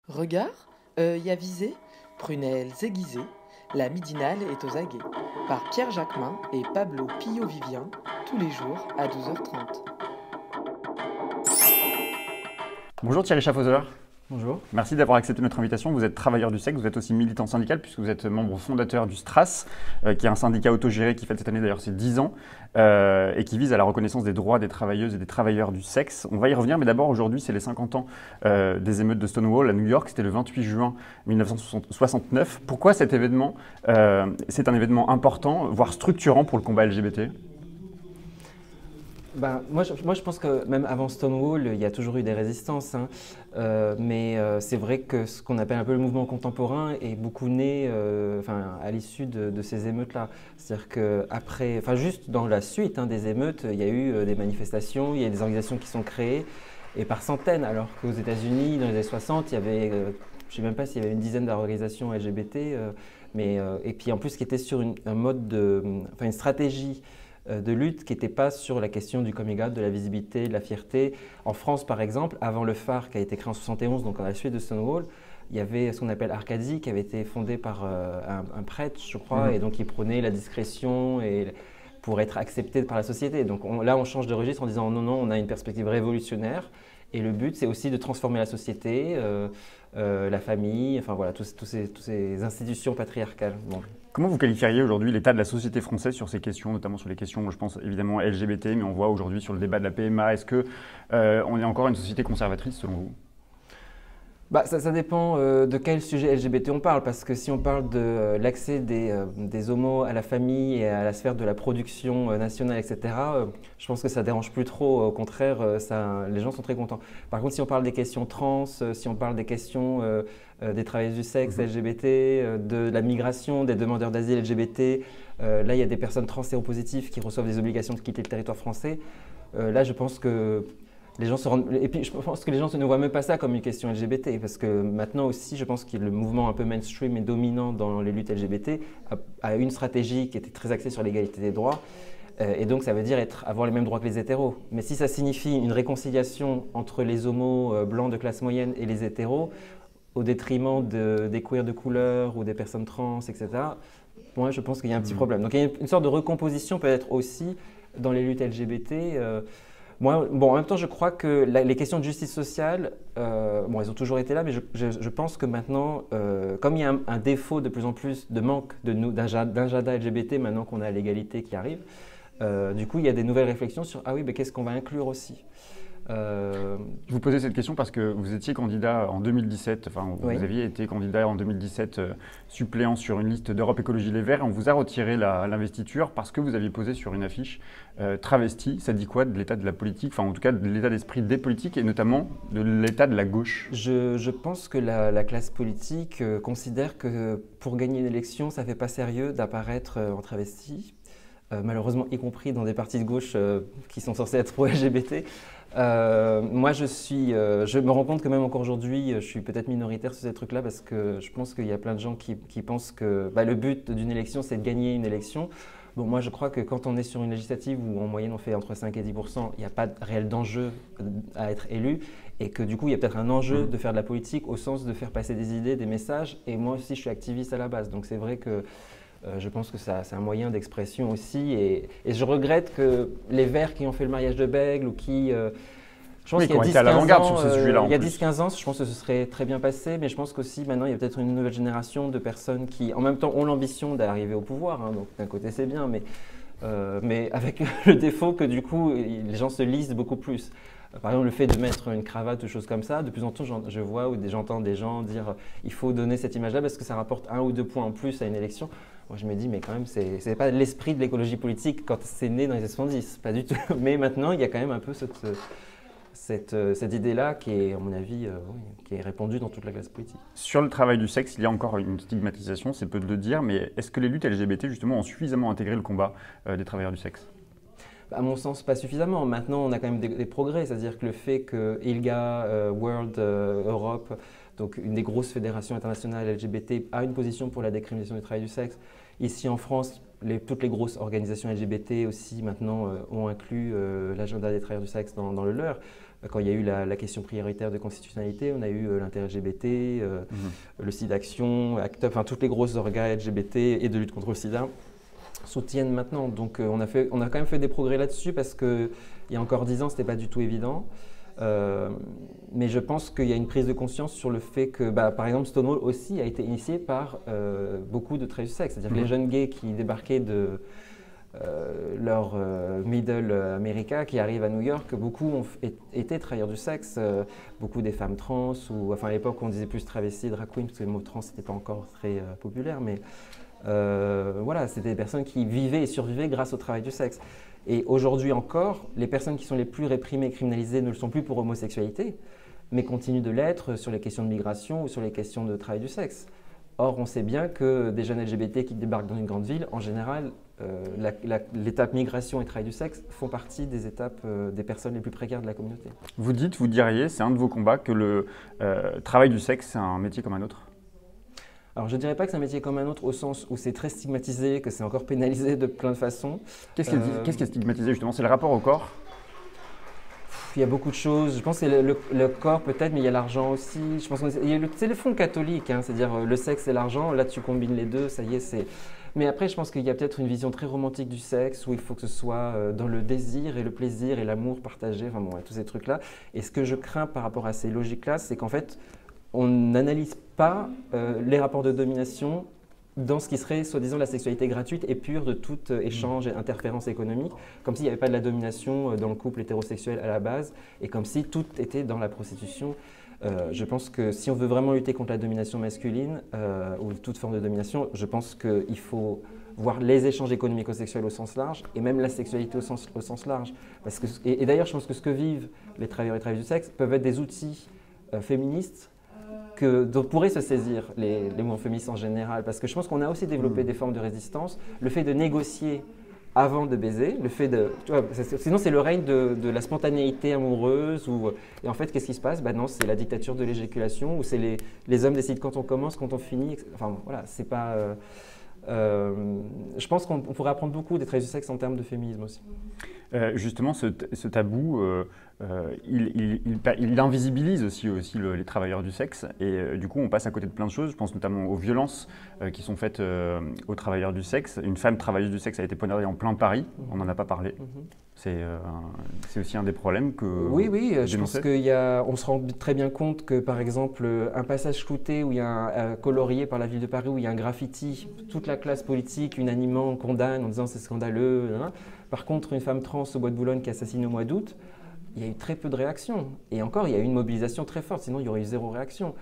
Regard, œil avisé, prunelles aiguisées, la midinale est aux aguets. Par Pierre Jacquemin et Pablo Pillo-Vivien, tous les jours à 12h30. Bonjour Thierry Schaffhauser, Bonjour. merci d'avoir accepté notre invitation. Vous êtes travailleur du sexe, vous êtes aussi militant syndical puisque vous êtes membre fondateur du STRAS, qui est un syndicat autogéré qui fête cette année d'ailleurs ses 10 ans et qui vise à la reconnaissance des droits des travailleuses et des travailleurs du sexe. On va y revenir, mais d'abord aujourd'hui c'est les 50 ans des émeutes de Stonewall à New York, c'était le 28 juin 1969. Pourquoi cet événement c'est un événement important, voire structurant pour le combat LGBT ? Moi, je pense que même avant Stonewall, il y a toujours eu des résistances. Mais c'est vrai que ce qu'on appelle un peu le mouvement contemporain est beaucoup né à l'issue de ces émeutes-là. C'est-à-dire qu'après, juste dans la suite des émeutes, il y a eu des manifestations, il y a des organisations qui sont créées, et par centaines, alors qu'aux États-Unis, dans les années 60, il y avait, je ne sais même pas s'il y avait une dizaine d'organisations LGBT, et puis en plus qui étaient sur une stratégie de lutte qui n'était pas sur la question du coming out, de la visibilité, de la fierté. En France, par exemple, avant le phare qui a été créé en 71, donc à la suite de Stonewall, il y avait ce qu'on appelle Arcadie qui avait été fondé par un prêtre, je crois, et donc il prônait la discrétion pour être accepté par la société. Donc là, on change de registre en disant non, non, on a une perspective révolutionnaire. Et le but, c'est aussi de transformer la société, la famille, enfin voilà, toutes ces institutions patriarcales. Bon. Comment vous qualifieriez aujourd'hui l'état de la société française sur ces questions, notamment sur les questions, je pense évidemment LGBT, mais on voit aujourd'hui sur le débat de la PMA, est-ce qu'on est encore une société conservatrice selon vous ? Ça dépend de quel sujet LGBT on parle, parce que si on parle de l'accès des homos à la famille et à la sphère de la production nationale, etc., je pense que ça ne dérange plus trop, au contraire, les gens sont très contents. Par contre, si on parle des questions trans, si on parle des questions des travailleuses du sexe LGBT, de la migration, des demandeurs d'asile LGBT, là il y a des personnes trans séropositives qui reçoivent des obligations de quitter le territoire français. Là je pense que les gens se rendent... Et puis je pense que les gens ne voient même pas ça comme une question LGBT, parce que maintenant aussi, je pense que le mouvement un peu mainstream et dominant dans les luttes LGBT a une stratégie qui était très axée sur l'égalité des droits, et donc ça veut dire avoir les mêmes droits que les hétéros. Mais si ça signifie une réconciliation entre les homos blancs de classe moyenne et les hétéros, au détriment des queers de couleur ou des personnes trans, etc., moi je pense qu'il y a un petit problème. Donc il y a une sorte de recomposition peut-être aussi dans les luttes LGBT. En même temps, je crois que les questions de justice sociale, elles ont toujours été là, mais je pense que maintenant, comme il y a un défaut de plus en plus de manque d'agenda LGBT maintenant qu'on a l'égalité qui arrive, du coup, il y a des nouvelles réflexions sur qu'est-ce qu'on va inclure aussi. Je vous posais cette question parce que vous étiez candidat en 2017, vous aviez été candidat en 2017 suppléant sur une liste d'Europe Écologie Les Verts et on vous a retiré l'investiture parce que vous aviez posé sur une affiche travesti. Ça dit quoi de l'état de la politique, en tout cas de l'état d'esprit des politiques et notamment de l'état de la gauche ? Je pense que la classe politique considère que pour gagner une élection, ça ne fait pas sérieux d'apparaître en travesti. Malheureusement, y compris dans des partis de gauche qui sont censés être pro-LGBT. Moi, je me rends compte que même encore aujourd'hui, je suis peut-être minoritaire sur ces trucs-là parce que je pense qu'il y a plein de gens qui pensent que le but d'une élection, c'est de gagner une élection. Bon, moi, je crois que quand on est sur une législative où en moyenne on fait entre 5 et 10%, il n'y a pas de réel d'enjeu à être élu et que du coup, il y a peut-être un enjeu de faire de la politique au sens de faire passer des idées, des messages. Et moi aussi, je suis activiste à la base. Donc, c'est vrai que je pense que c'est un moyen d'expression aussi et je regrette que les Verts qui ont fait le mariage de Bègle ou qui… je pense qu'il y a 10-15 ans, sur ce sujet-là, il y a 10-15 ans, je pense que ce serait très bien passé, mais je pense qu'aussi maintenant il y a peut-être une nouvelle génération de personnes qui en même temps ont l'ambition d'arriver au pouvoir, donc d'un côté c'est bien, mais avec le défaut que du coup les gens se lisent beaucoup plus. Par exemple, le fait de mettre une cravate ou choses comme ça, de plus en plus je vois ou j'entends des gens dire il faut donner cette image-là parce que ça rapporte 1 ou 2 points en plus à une élection. Moi, je me dis, mais quand même, c'est pas l'esprit de l'écologie politique quand c'est né dans les années 70, pas du tout. Mais maintenant, il y a quand même un peu cette idée-là qui est, à mon avis, qui est répandue dans toute la classe politique. Sur le travail du sexe, il y a encore une stigmatisation, c'est peu de le dire, mais est-ce que les luttes LGBT, justement, ont suffisamment intégré le combat des travailleurs du sexe ? À mon sens, pas suffisamment. Maintenant, on a quand même des progrès, c'est-à-dire que le fait que ILGA, World, Europe, donc une des grosses fédérations internationales LGBT, a une position pour la décriminalisation du travail du sexe. Ici en France, toutes les grosses organisations LGBT aussi maintenant ont inclus l'agenda des travailleurs du sexe dans le leur. Quand il y a eu la question prioritaire de constitutionnalité, on a eu l'inter-LGBT, le SIDAction, ACT UP, enfin toutes les grosses organes LGBT et de lutte contre le sida soutiennent maintenant. Donc on a quand même fait des progrès là-dessus parce qu'il y a encore 10 ans, ce n'était pas du tout évident. Mais je pense qu'il y a une prise de conscience sur le fait que, par exemple, Stonewall aussi a été initié par beaucoup de travailleurs du sexe. C'est-à-dire que les jeunes gays qui débarquaient de leur middle America, qui arrivent à New York, beaucoup ont été travailleurs du sexe, beaucoup des femmes trans, ou enfin à l'époque on disait plus travestis, drag queen, parce que le mot trans n'était pas encore très populaire, mais voilà, c'était des personnes qui vivaient et survivaient grâce au travail du sexe. Et aujourd'hui encore, les personnes qui sont les plus réprimées et criminalisées ne le sont plus pour homosexualité, mais continuent de l'être sur les questions de migration ou sur les questions de travail du sexe. Or, on sait bien que des jeunes LGBT qui débarquent dans une grande ville, en général, l'étape migration et travail du sexe font partie des étapes des personnes les plus précaires de la communauté. Vous diriez, c'est un de vos combats, que le travail du sexe, c'est un métier comme un autre? Alors, je ne dirais pas que c'est un métier comme un autre au sens où c'est très stigmatisé, que c'est encore pénalisé de plein de façons. Qu'est-ce qui est stigmatisé justement? C'est le rapport au corps? Il y a beaucoup de choses. Je pense que c'est le corps peut-être, mais il y a l'argent aussi. Je pense que c'est le fond catholique, hein, c'est-à-dire le sexe et l'argent. Là, tu combines les deux, ça y est, c'est… Mais après, je pense qu'il y a peut-être une vision très romantique du sexe où il faut que ce soit dans le désir et le plaisir et l'amour partagé, enfin bon, tous ces trucs-là. Et ce que je crains par rapport à ces logiques-là, c'est qu'en fait, on n'analyse pas les rapports de domination dans ce qui serait soi-disant la sexualité gratuite et pure de tout échange et interférence économique, comme s'il n'y avait pas de la domination dans le couple hétérosexuel à la base, et comme si tout était dans la prostitution. Je pense que si on veut vraiment lutter contre la domination masculine, ou toute forme de domination, je pense qu'il faut voir les échanges économico-sexuels au sens large, et même la sexualité au sens large. Parce que, et d'ailleurs, je pense que ce que vivent les travailleurs et travailleuses du sexe peuvent être des outils féministes dont pourraient se saisir les mouvements féministes en général, parce que je pense qu'on a aussi développé des formes de résistance. Le fait de négocier avant de baiser, le fait de… Tu vois, sinon, c'est le règne de la spontanéité amoureuse. Et en fait, qu'est-ce qui se passe? Non, c'est la dictature de l'éjaculation, où c'est les hommes décident quand on commence, quand on finit. Enfin, voilà, c'est pas… je pense qu'on pourrait apprendre beaucoup des travailleurs du sexe en termes de féminisme aussi. Justement, ce tabou, il invisibilise aussi les travailleurs du sexe, et du coup on passe à côté de plein de choses. Je pense notamment aux violences qui sont faites aux travailleurs du sexe. Une femme travailleuse du sexe a été poignardée en plein Paris, on n'en a pas parlé. C'est aussi un des problèmes que… Oui, je pense qu'on se rend très bien compte que, par exemple, un passage clouté où il y a un colorié par la ville de Paris, où il y a un graffiti, toute la classe politique unanimement condamne en disant c'est scandaleux. Hein. Par contre, une femme trans au Bois de Boulogne qui est assassinée au mois d'août, il y a eu très peu de réactions. Et encore, il y a eu une mobilisation très forte, sinon il y aurait eu zéro réaction.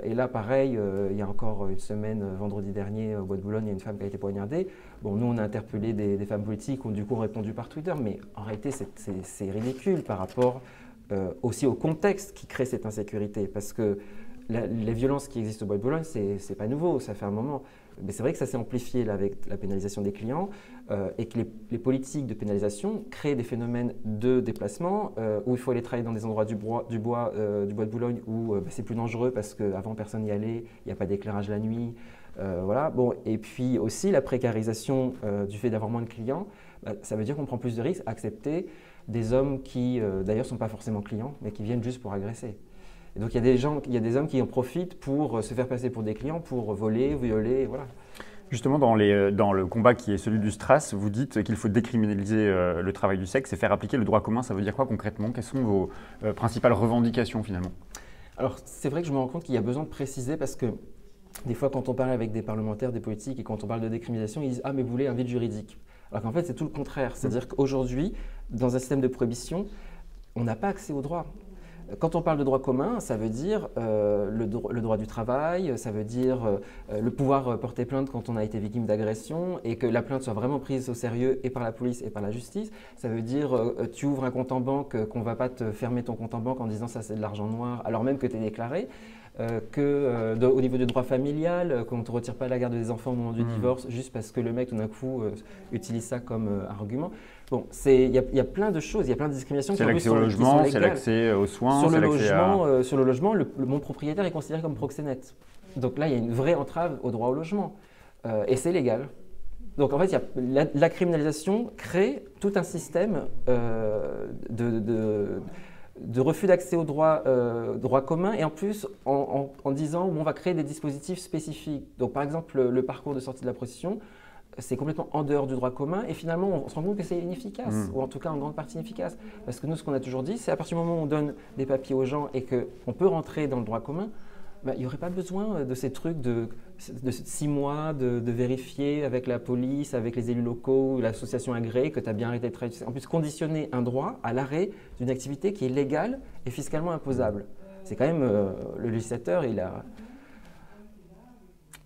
Et là, pareil, il y a encore une semaine, vendredi dernier, au Bois de Boulogne, il y a une femme qui a été poignardée. Bon, nous, on a interpellé des femmes politiques qui ont du coup répondu par Twitter, mais en réalité, c'est ridicule par rapport aussi au contexte qui crée cette insécurité. Parce que les violences qui existent au Bois de Boulogne, c'est pas nouveau, ça fait un moment. Mais c'est vrai que ça s'est amplifié là, avec la pénalisation des clients et que les politiques de pénalisation créent des phénomènes de déplacement où il faut aller travailler dans des endroits du bois de Boulogne où c'est plus dangereux parce qu'avant personne n'y allait, il n'y a pas d'éclairage la nuit. Voilà. Bon, et puis aussi la précarisation du fait d'avoir moins de clients, ça veut dire qu'on prend plus de risques à accepter des hommes qui d'ailleurs ne sont pas forcément clients mais qui viennent juste pour agresser. Et donc il y a des hommes qui en profitent pour se faire passer pour des clients, pour voler, violer, voilà. Justement, dans le combat qui est celui du STRAS, vous dites qu'il faut décriminaliser le travail du sexe et faire appliquer le droit commun. Ça veut dire quoi concrètement? Quelles sont vos principales revendications finalement? Alors c'est vrai que je me rends compte qu'il y a besoin de préciser parce que des fois quand on parle avec des parlementaires, des politiques et quand on parle de décriminalisation, ils disent « Ah mais vous voulez un vide juridique ». Alors qu'en fait c'est tout le contraire. C'est-à-dire qu'aujourd'hui, dans un système de prohibition, on n'a pas accès au droit. Quand on parle de droit commun, ça veut dire le droit du travail, ça veut dire le pouvoir porter plainte quand on a été victime d'agression et que la plainte soit vraiment prise au sérieux et par la police et par la justice. Ça veut dire tu ouvres un compte en banque, qu'on ne va pas te fermer ton compte en banque en disant ça c'est de l'argent noir alors même que tu es déclaré. Au niveau du droit familial, qu'on ne te retire pas la garde des enfants au moment du divorce juste parce que le mec tout d'un coup utilise ça comme argument. Bon, il y a plein de choses, il y a plein de discriminations. C'est l'accès au logement, c'est l'accès aux soins, sur le logement, mon propriétaire est considéré comme proxénète. Donc là, il y a une vraie entrave au droit au logement. Et c'est légal. Donc en fait, la criminalisation crée tout un système de refus d'accès aux droits communs et en plus en disant bon, on va créer des dispositifs spécifiques. Donc par exemple, le parcours de sortie de la prostitution, c'est complètement en dehors du droit commun et finalement on se rend compte que c'est inefficace ou en tout cas en grande partie inefficace. Parce que nous, ce qu'on a toujours dit, c'est à partir du moment où on donne des papiers aux gens et qu'on peut rentrer dans le droit commun, il n'y aurait pas besoin de ces trucs de 6 mois de vérifier avec la police, avec les élus locaux ou l'association agréée que tu as bien arrêté de travailler. En plus, conditionner un droit à l'arrêt d'une activité qui est légale et fiscalement imposable. C'est quand même le législateur, il a...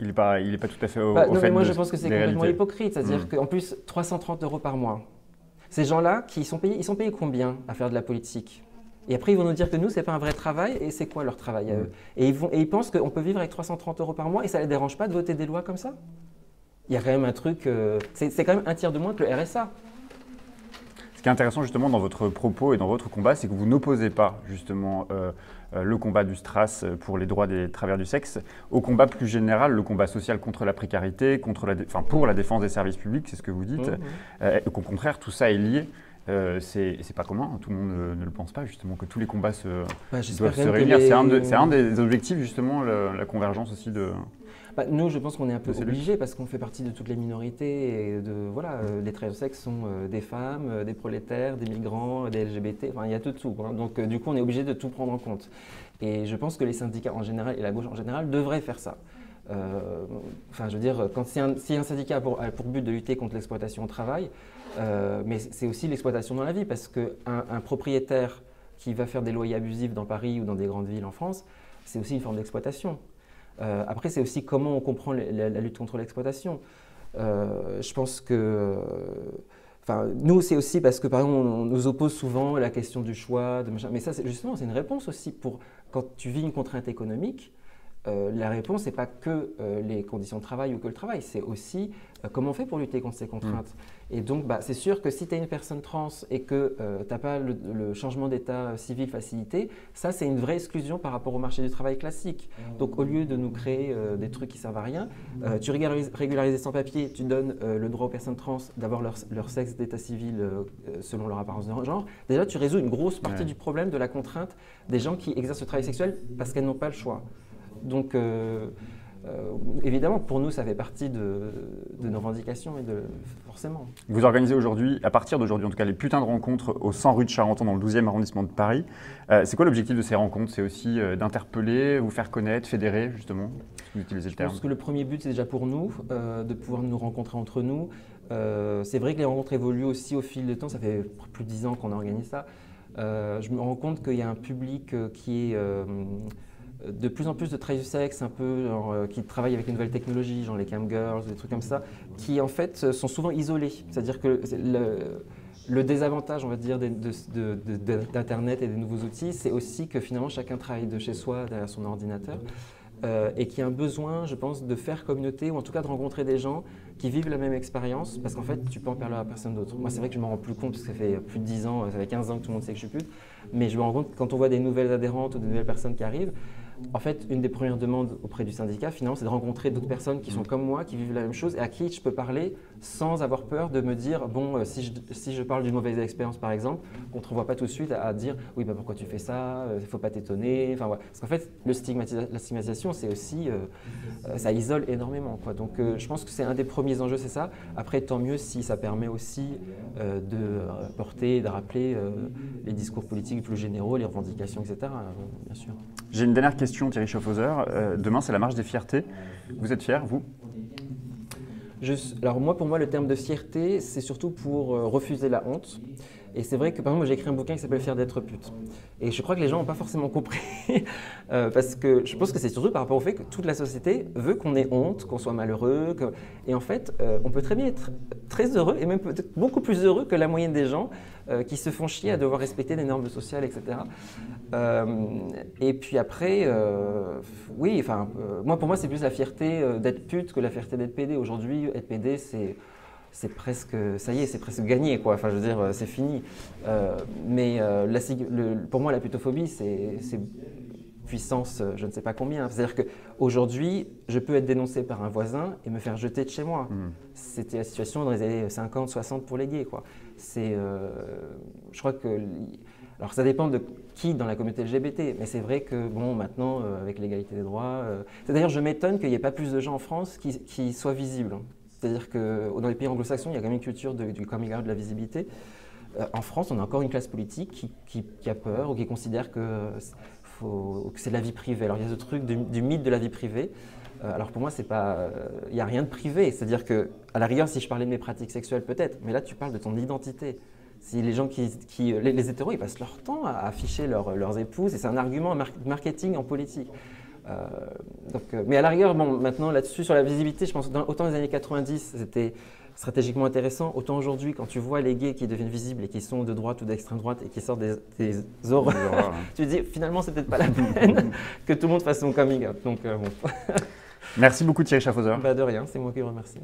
Il n'est pas tout à fait au non, fait mais moi de, je pense que c'est complètement hypocrite. C'est-à-dire qu'en plus, 330 € par mois. Ces gens-là, ils sont payés combien à faire de la politique? Et après, ils vont nous dire que nous, ce n'est pas un vrai travail. Et c'est quoi leur travail à eux? Et ils pensent qu'on peut vivre avec 330 € par mois et ça ne les dérange pas de voter des lois comme ça? Il y a quand même un truc... c'est quand même un tiers de moins que le RSA. Ce qui est intéressant justement dans votre propos et dans votre combat, c'est que vous n'opposez pas justement le combat du STRAS pour les droits des travailleurs du sexe au combat plus général, le combat social contre la précarité, pour la défense des services publics, c'est ce que vous dites. Et qu'au contraire, tout ça est lié. C'est pas commun, tout le monde ne le pense pas justement, que tous les combats doivent se réunir. C'est un des objectifs justement, la convergence aussi de... nous, je pense qu'on est un peu obligés parce qu'on fait partie de toutes les minorités et les travailleurs du sexe sont des femmes, des prolétaires, des migrants, des LGBT, enfin il y a tout. Donc du coup, on est obligé de tout prendre en compte. Et je pense que les syndicats en général et la gauche en général devraient faire ça. Je veux dire, si un syndicat a pour but de lutter contre l'exploitation au travail, mais c'est aussi l'exploitation dans la vie parce qu'un propriétaire qui va faire des loyers abusifs dans Paris ou dans des grandes villes en France, c'est aussi une forme d'exploitation. Après, c'est aussi comment on comprend la lutte contre l'exploitation. Je pense que... nous, c'est aussi parce que, par exemple, on nous oppose souvent la question du choix, mais ça, justement, c'est une réponse aussi pour... Quand tu vis une contrainte économique, la réponse n'est pas que les conditions de travail ou que le travail, c'est aussi comment on fait pour lutter contre ces contraintes. Et donc, c'est sûr que si tu es une personne trans et que tu n'as pas le changement d'état civil facilité, ça, c'est une vraie exclusion par rapport au marché du travail classique. Donc, au lieu de nous créer des trucs qui ne servent à rien, tu régularises sans papier, tu donnes le droit aux personnes trans d'avoir leur sexe d'état civil selon leur apparence de genre. Déjà, tu résous une grosse partie du problème de la contrainte des gens qui exercent le travail sexuel parce qu'elles n'ont pas le choix. Donc, évidemment, pour nous, ça fait partie de nos revendications et forcément. Vous organisez aujourd'hui, à partir d'aujourd'hui en tout cas, les putains de rencontres au 100 rue de Charenton dans le 12e arrondissement de Paris. C'est quoi l'objectif de ces rencontres? C'est aussi d'interpeller, vous faire connaître, fédérer justement? Vous utilisez le terme. Je pense que le premier but, c'est déjà pour nous, de pouvoir nous rencontrer entre nous. C'est vrai que les rencontres évoluent aussi au fil du temps, ça fait plus de 10 ans qu'on organise ça. Je me rends compte qu'il y a un public qui est... de plus en plus de travailleurs du sexe, qui travaillent avec les nouvelles technologies, genre les camgirls, des trucs comme ça, qui en fait sont souvent isolés. C'est-à-dire que le désavantage, on va dire, d'Internet et des nouveaux outils, c'est aussi que finalement chacun travaille de chez soi derrière son ordinateur et qu'il y a un besoin, je pense, de faire communauté ou en tout cas de rencontrer des gens qui vivent la même expérience parce qu'en fait, tu peux en parler à personne d'autre. Moi, c'est vrai que je ne m'en rends plus compte parce que ça fait plus de 10 ans, ça fait 15 ans que tout le monde sait que je suis pute, mais je me rends compte que quand on voit des nouvelles adhérentes ou des nouvelles personnes qui arrivent, en fait, une des premières demandes auprès du syndicat, finalement, c'est de rencontrer d'autres personnes qui sont comme moi, qui vivent la même chose et à qui je peux parler sans avoir peur de me dire, bon, si je parle d'une mauvaise expérience, par exemple, qu'on ne te renvoie pas tout de suite à dire, oui, pourquoi tu fais ça, il ne faut pas t'étonner. Enfin, voilà. Parce qu'en fait, la stigmatisation, c'est aussi, ça isole énormément, quoi. Donc, je pense que c'est un des premiers enjeux, c'est ça. Après, tant mieux si ça permet aussi de porter, de rappeler les discours politiques plus généraux, les revendications, etc., bien sûr. J'ai une dernière question, Thierry Schaffhauser. Demain, c'est la marche des fiertés. Vous êtes fier, vous? Alors pour moi, le terme de fierté, c'est surtout pour refuser la honte. Et c'est vrai que, par exemple, j'ai écrit un bouquin qui s'appelle « Fier d'être pute ». Et je crois que les gens n'ont pas forcément compris, parce que je pense que c'est surtout par rapport au fait que toute la société veut qu'on ait honte, qu'on soit malheureux. Et en fait, on peut très bien être très heureux, et même peut-être beaucoup plus heureux que la moyenne des gens qui se font chier à devoir respecter les normes sociales, etc. Et puis après, oui, enfin, pour moi, c'est plus la fierté d'être pute que la fierté d'être pédé. Aujourd'hui, être pédé, c'est presque, ça y est, c'est presque gagné, quoi. Enfin, je veux dire, c'est fini. Mais pour moi, la putophobie, puissance je ne sais pas combien. C'est-à-dire qu'aujourd'hui, je peux être dénoncé par un voisin et me faire jeter de chez moi. C'était la situation dans les années 50, 60 pour les gays, quoi. Je crois que... Alors ça dépend de qui dans la communauté LGBT, mais c'est vrai que bon, maintenant, avec l'égalité des droits... D'ailleurs, je m'étonne qu'il n'y ait pas plus de gens en France qui soient visibles. C'est-à-dire que dans les pays anglo-saxons, il y a quand même une culture du coming out, de la visibilité. En France, on a encore une classe politique qui a peur ou qui considère que c'est de la vie privée. Alors il y a ce truc du mythe de la vie privée. Alors pour moi, c'est pas, il n'y a rien de privé. C'est-à-dire que, à la rigueur, si je parlais de mes pratiques sexuelles, peut-être, mais là, tu parles de ton identité. Si les gens les hétéros, ils passent leur temps à afficher leurs épouses, et c'est un argument marketing en politique. Mais à la rigueur, bon, maintenant là-dessus, sur la visibilité, je pense que autant les années 90, c'était stratégiquement intéressant, autant aujourd'hui, quand tu vois les gays qui deviennent visibles et qui sont de droite ou d'extrême droite et qui sortent des horreurs, tu te dis finalement, c'est peut-être pas la peine que tout le monde fasse son coming out. Donc, bon. Merci beaucoup Thierry Schaffhauser. Bah, de rien, c'est moi qui vous remercie.